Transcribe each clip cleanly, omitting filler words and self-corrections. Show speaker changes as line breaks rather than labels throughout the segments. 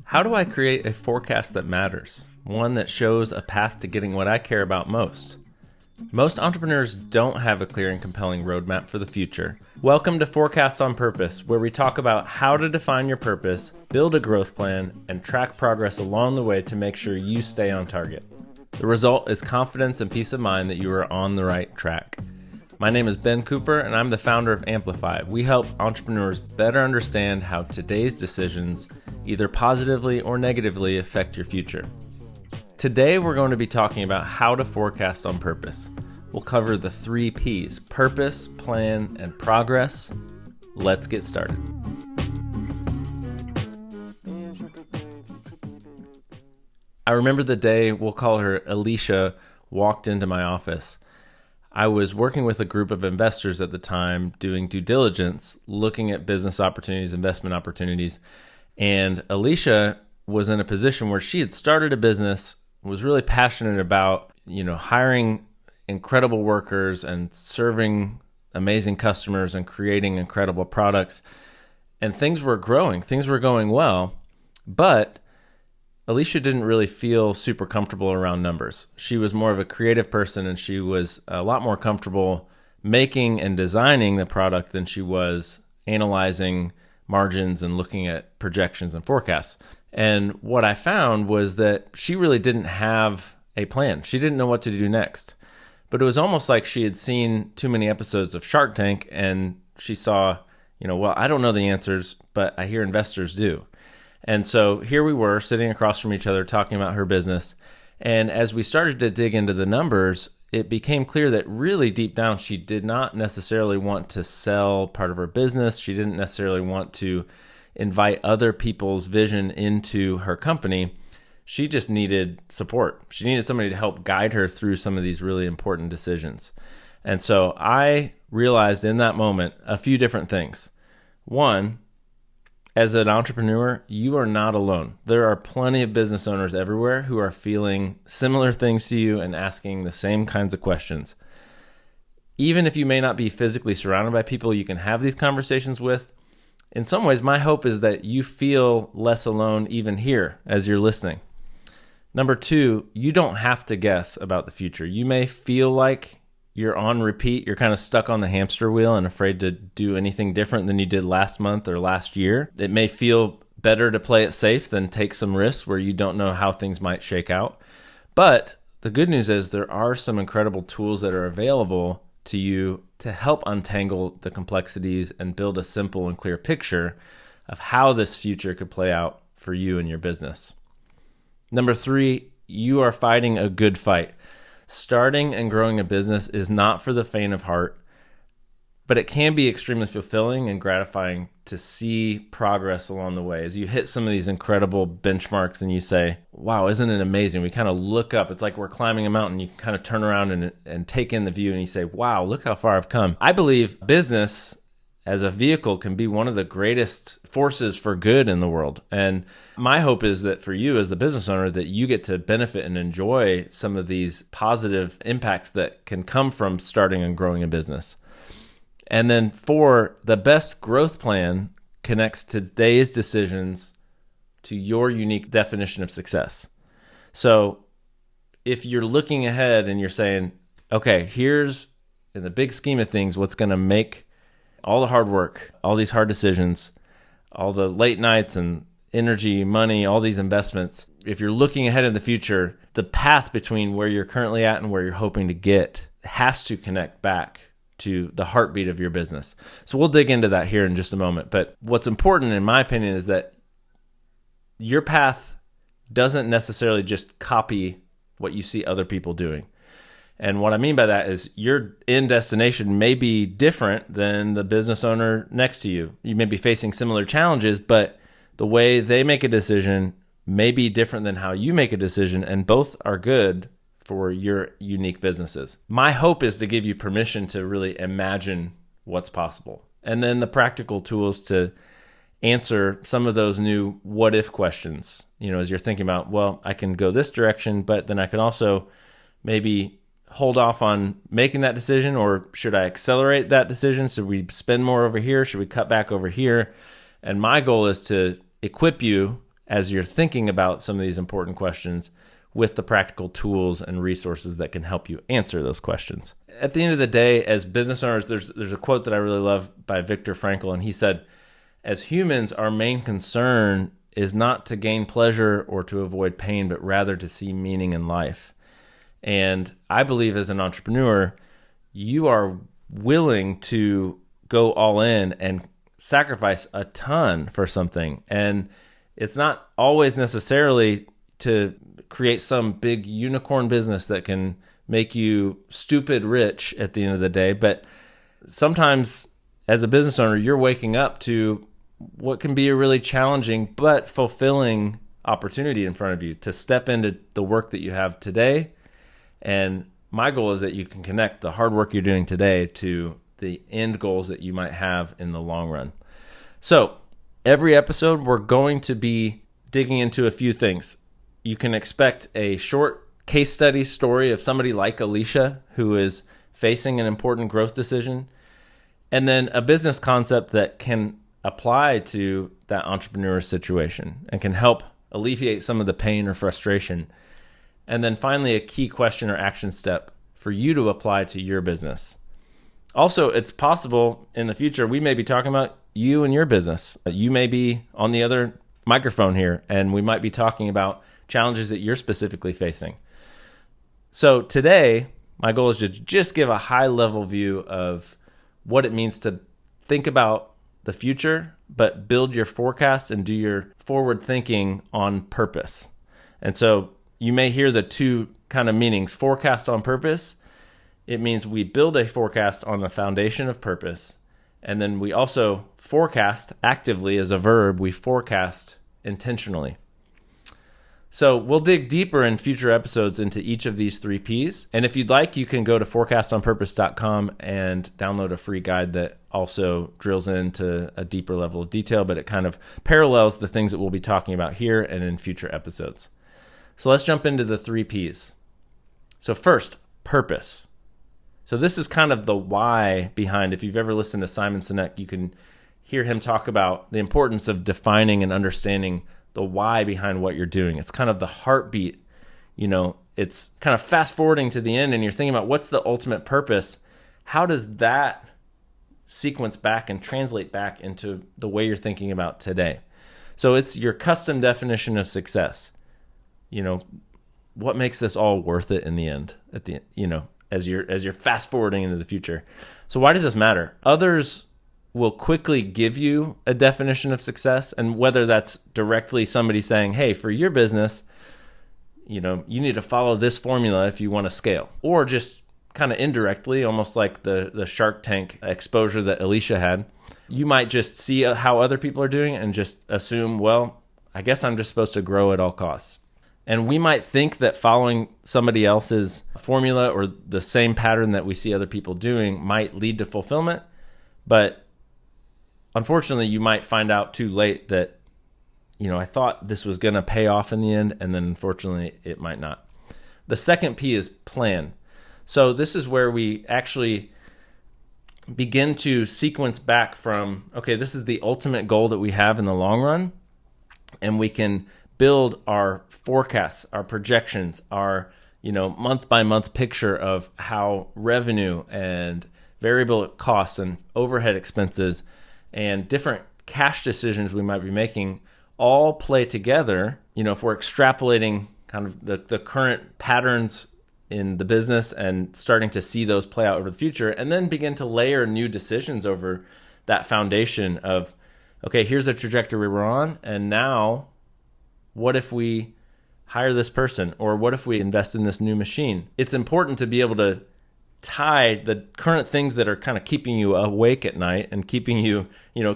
How do I create a forecast that matters? One that shows a path to getting what I care about most. Most entrepreneurs don't have a clear and compelling roadmap for the future. Welcome to Forecast on Purpose, where we talk about how to define your purpose, build a growth plan, and track progress along the way to make sure you stay on target. The result is confidence and peace of mind that you are on the right track. My name is Ben Cooper, and I'm the founder of Amplify. We help entrepreneurs better understand how today's decisions either positively or negatively affect your future. Today, we're going to be talking about how to forecast on purpose. We'll cover the 3 P's: purpose, plan, and progress. Let's get started. I remember the day, we'll call her Alicia, walked into my office. I was working with a group of investors at the time, doing due diligence, looking at business opportunities, investment opportunities, and Alicia was in a position where she had started a business, was really passionate about, hiring incredible workers and serving amazing customers and creating incredible products. And things were growing, things were going well, but Alicia didn't really feel super comfortable around numbers. She was more of a creative person, and she was a lot more comfortable making and designing the product than she was analyzing margins and looking at projections and forecasts. And what I found was that she really didn't have a plan. She didn't know what to do next. But it was almost like she had seen too many episodes of Shark Tank, and she saw, well, I don't know the answers, but I hear investors do. And so here we were sitting across from each other talking about her business. And as we started to dig into the numbers, it became clear that really deep down, she did not necessarily want to sell part of her business. She didn't necessarily want to invite other people's vision into her company. She just needed support. She needed somebody to help guide her through some of these really important decisions. And so I realized in that moment a few different things. One, as an entrepreneur, you are not alone. There are plenty of business owners everywhere who are feeling similar things to you and asking the same kinds of questions. Even if you may not be physically surrounded by people you can have these conversations with, in some ways, my hope is that you feel less alone even here as you're listening. Number 2, you don't have to guess about the future. You may feel like you're on repeat. You're kind of stuck on the hamster wheel and afraid to do anything different than you did last month or last year. It may feel better to play it safe than take some risks where you don't know how things might shake out. But the good news is there are some incredible tools that are available to you to help untangle the complexities and build a simple and clear picture of how this future could play out for you and your business. Number 3, you are fighting a good fight. Starting and growing a business is not for the faint of heart, but it can be extremely fulfilling and gratifying to see progress along the way. As you hit some of these incredible benchmarks and you say, wow, isn't it amazing? We kind of look up. It's like we're climbing a mountain. You kind of turn around and take in the view and you say, wow, look how far I've come. I believe business as a vehicle can be one of the greatest forces for good in the world. And my hope is that for you as the business owner, that you get to benefit and enjoy some of these positive impacts that can come from starting and growing a business. And then 4, the best growth plan connects today's decisions to your unique definition of success. So if you're looking ahead and you're saying, okay, here's in the big scheme of things, what's going to make all the hard work, all these hard decisions, all the late nights and energy, money, all these investments. If you're looking ahead in the future, the path between where you're currently at and where you're hoping to get has to connect back to the heartbeat of your business. So we'll dig into that here in just a moment. But what's important, in my opinion, is that your path doesn't necessarily just copy what you see other people doing. And what I mean by that is your end destination may be different than the business owner next to you. You may be facing similar challenges, but the way they make a decision may be different than how you make a decision, and both are good for your unique businesses. My hope is to give you permission to really imagine what's possible. And then the practical tools to answer some of those new what if questions, as you're thinking about, well, I can go this direction, but then I can also maybe hold off on making that decision, or should I accelerate that decision? Should we spend more over here? Should we cut back over here? And my goal is to equip you as you're thinking about some of these important questions with the practical tools and resources that can help you answer those questions. At the end of the day, as business owners, there's a quote that I really love by Viktor Frankl, and he said, as humans, our main concern is not to gain pleasure or to avoid pain, but rather to see meaning in life. And I believe as an entrepreneur, you are willing to go all in and sacrifice a ton for something. And it's not always necessarily to create some big unicorn business that can make you stupid rich at the end of the day. But sometimes as a business owner, you're waking up to what can be a really challenging but fulfilling opportunity in front of you to step into the work that you have today. And my goal is that you can connect the hard work you're doing today to the end goals that you might have in the long run. So every episode, we're going to be digging into a few things. You can expect a short case study story of somebody like Alicia who is facing an important growth decision, and then a business concept that can apply to that entrepreneur situation and can help alleviate some of the pain or frustration. And then finally, a key question or action step for you to apply to your business. Also, it's possible in the future, we may be talking about you and your business. You may be on the other microphone here, and we might be talking about challenges that you're specifically facing. So today, my goal is to just give a high-level view of what it means to think about the future, but build your forecast and do your forward thinking on purpose. And so you may hear the two kind of meanings. Forecast on purpose, it means we build a forecast on the foundation of purpose. And then we also forecast actively as a verb, we forecast intentionally. So we'll dig deeper in future episodes into each of these 3 Ps. And if you'd like, you can go to forecastonpurpose.com and download a free guide that also drills into a deeper level of detail, but it kind of parallels the things that we'll be talking about here and in future episodes. So let's jump into the 3 Ps. So first, purpose. So this is kind of the why behind, if you've ever listened to Simon Sinek, you can hear him talk about the importance of defining and understanding the why behind what you're doing. It's kind of the heartbeat, it's kind of fast forwarding to the end and you're thinking about what's the ultimate purpose. How does that sequence back and translate back into the way you're thinking about today? So it's your custom definition of success. What makes this all worth it in the end, as you're fast forwarding into the future. So why does this matter? Others will quickly give you a definition of success, and whether that's directly somebody saying, hey, for your business, you need to follow this formula if you want to scale, or just kind of indirectly, almost like the Shark Tank exposure that Alicia had. You might just see how other people are doing and just assume, well, I guess I'm just supposed to grow at all costs. And we might think that following somebody else's formula or the same pattern that we see other people doing might lead to fulfillment, but unfortunately, you might find out too late that, I thought this was going to pay off in the end, and then unfortunately, it might not. The second P is plan. So this is where we actually begin to sequence back from, okay, this is the ultimate goal that we have in the long run, and we can build our forecasts, our projections, our month-by-month picture of how revenue and variable costs and overhead expenses and different cash decisions we might be making all play together. If we're extrapolating kind of the current patterns in the business and starting to see those play out over the future, and then begin to layer new decisions over that foundation of, okay, here's the trajectory we're on, and now what if we hire this person, or what if we invest in this new machine? It's important to be able to tie the current things that are kind of keeping you awake at night and keeping you,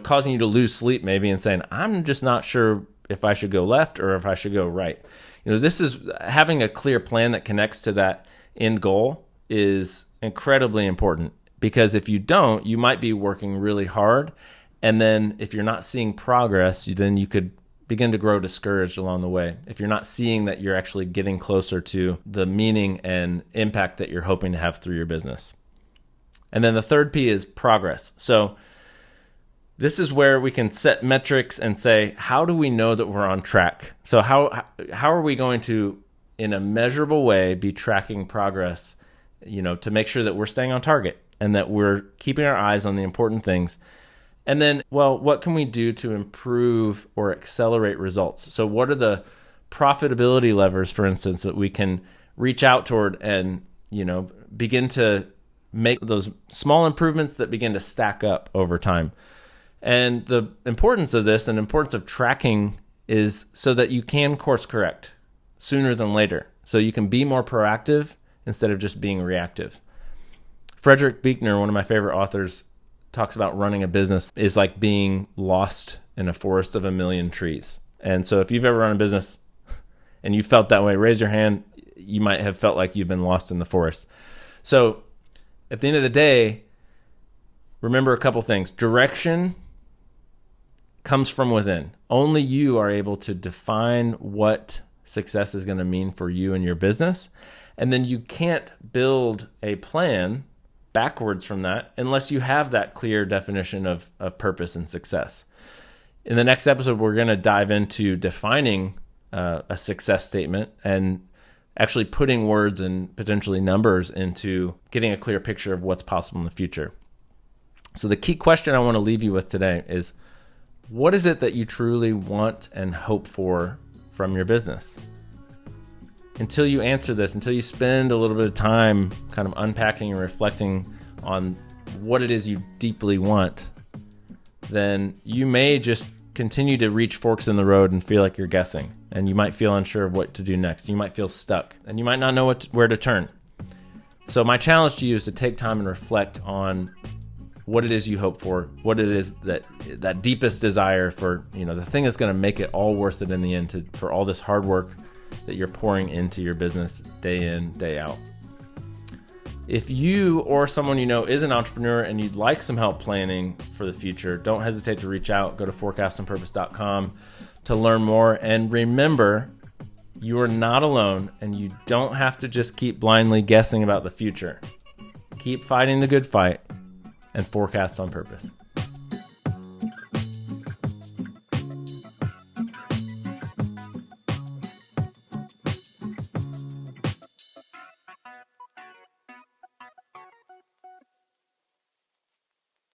causing you to lose sleep maybe, and saying, I'm just not sure if I should go left or if I should go right. This is having a clear plan that connects to that end goal is incredibly important, because if you don't, you might be working really hard. And then if you're not seeing progress, then you could begin to grow discouraged along the way if you're not seeing that you're actually getting closer to the meaning and impact that you're hoping to have through your business. And then the third P is progress. So This is where we can set metrics and say, how do we know that we're on track? So how are we going to, in a measurable way, be tracking progress, to make sure that we're staying on target and that we're keeping our eyes on the important things? And then, what can we do to improve or accelerate results? So what are the profitability levers, for instance, that we can reach out toward and, begin to make those small improvements that begin to stack up over time? And the importance of this and importance of tracking is so that you can course correct sooner than later. So you can be more proactive instead of just being reactive. Frederick Buechner, one of my favorite authors, talks about running a business is like being lost in a forest of a million trees. And so if you've ever run a business and you felt that way, raise your hand. You might have felt like you've been lost in the forest. So at the end of the day, remember a couple things. Direction comes from within. Only you are able to define what success is going to mean for you and your business. And then you can't build a plan backwards from that unless you have that clear definition of purpose and success. In the next episode, we're going to dive into defining a success statement and actually putting words and potentially numbers into getting a clear picture of what's possible in the future. So the key question I want to leave you with today is, what is it that you truly want and hope for from your business? Until you answer this, until you spend a little bit of time kind of unpacking and reflecting on what it is you deeply want, then you may just continue to reach forks in the road and feel like you're guessing. And you might feel unsure of what to do next. You might feel stuck and you might not know where to turn. So my challenge to you is to take time and reflect on what it is you hope for, what it is that deepest desire for, the thing that's going to make it all worth it in the end, for all this hard work that you're pouring into your business day in, day out. If you or someone you know is an entrepreneur and you'd like some help planning for the future, don't hesitate to reach out. Go to forecastonpurpose.com to learn more. And remember, you are not alone and you don't have to just keep blindly guessing about the future. Keep fighting the good fight and forecast on purpose.